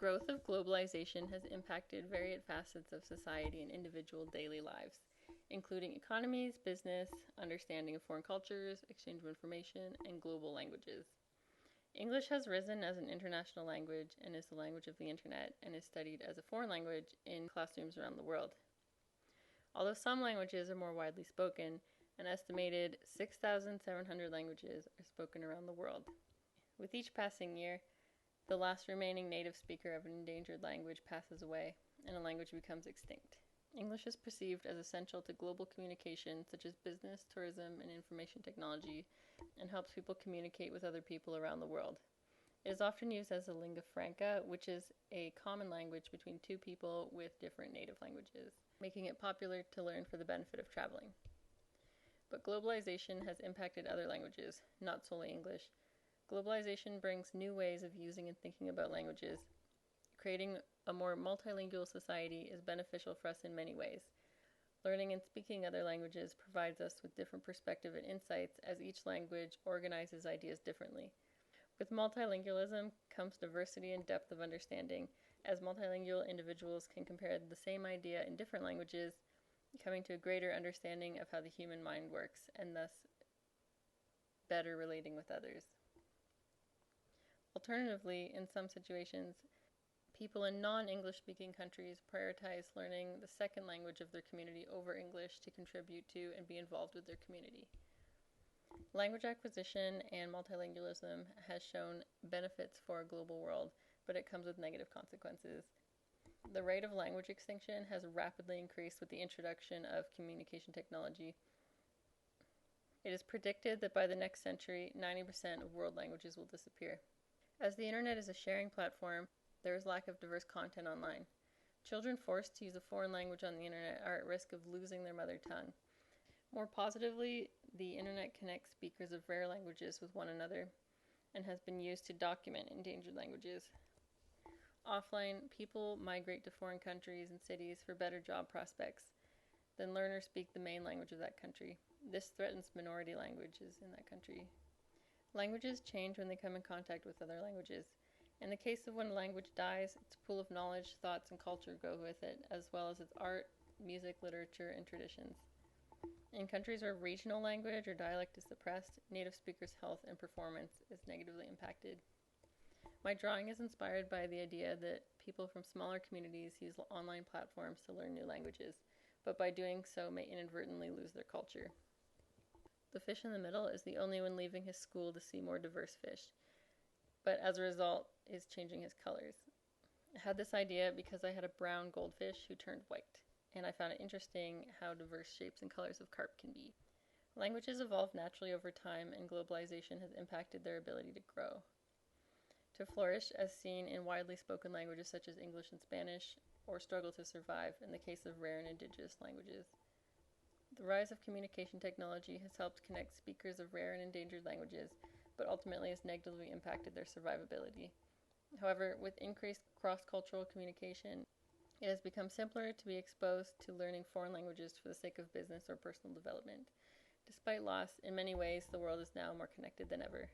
Growth of globalization has impacted varied facets of society and individual daily lives, including economies, business, understanding of foreign cultures, exchange of information, and global languages. English has risen as an international language and is the language of the internet and is studied as a foreign language in classrooms around the world. Although some languages are more widely spoken, an estimated 6,700 languages are spoken around the world. With each passing year, the last remaining native speaker of an endangered language passes away, and a language becomes extinct. English is perceived as essential to global communication, such as business, tourism, and information technology, and helps people communicate with other people around the world. It is often used as a lingua franca, which is a common language between two people with different native languages, making it popular to learn for the benefit of traveling. But globalization has impacted other languages, not solely English. Globalization brings new ways of using and thinking about languages. Creating a more multilingual society is beneficial for us in many ways. Learning and speaking other languages provides us with different perspectives and insights as each language organizes ideas differently. With multilingualism comes diversity and depth of understanding, as multilingual individuals can compare the same idea in different languages, coming to a greater understanding of how the human mind works, and thus better relating with others. Alternatively, in some situations, people in non-English speaking countries prioritize learning the second language of their community over English to contribute to and be involved with their community. Language acquisition and multilingualism has shown benefits for a global world, but it comes with negative consequences. The rate of language extinction has rapidly increased with the introduction of communication technology. It is predicted that by the next century, 90% of world languages will disappear. As the internet is a sharing platform, there is lack of diverse content online. Children forced to use a foreign language on the internet are at risk of losing their mother tongue. More positively, the internet connects speakers of rare languages with one another and has been used to document endangered languages. Offline, people migrate to foreign countries and cities for better job prospects, then learn or speak the main language of that country. This threatens minority languages in that country. Languages change when they come in contact with other languages. In the case of when a language dies, its pool of knowledge, thoughts, and culture go with it, as well as its art, music, literature, and traditions. In countries where regional language or dialect is suppressed, native speakers' health and performance is negatively impacted. My drawing is inspired by the idea that people from smaller communities use online platforms to learn new languages, but by doing so may inadvertently lose their culture. The fish in the middle is the only one leaving his school to see more diverse fish, but as a result is changing his colors. I had this idea because I had a brown goldfish who turned white, and I found it interesting how diverse shapes and colors of carp can be. Languages evolve naturally over time, and globalization has impacted their ability to grow, to flourish, as seen in widely spoken languages such as English and Spanish, or struggle to survive in the case of rare and indigenous languages. The rise of communication technology has helped connect speakers of rare and endangered languages, but ultimately has negatively impacted their survivability. However, with increased cross-cultural communication, it has become simpler to be exposed to learning foreign languages for the sake of business or personal development. Despite loss, in many ways, the world is now more connected than ever.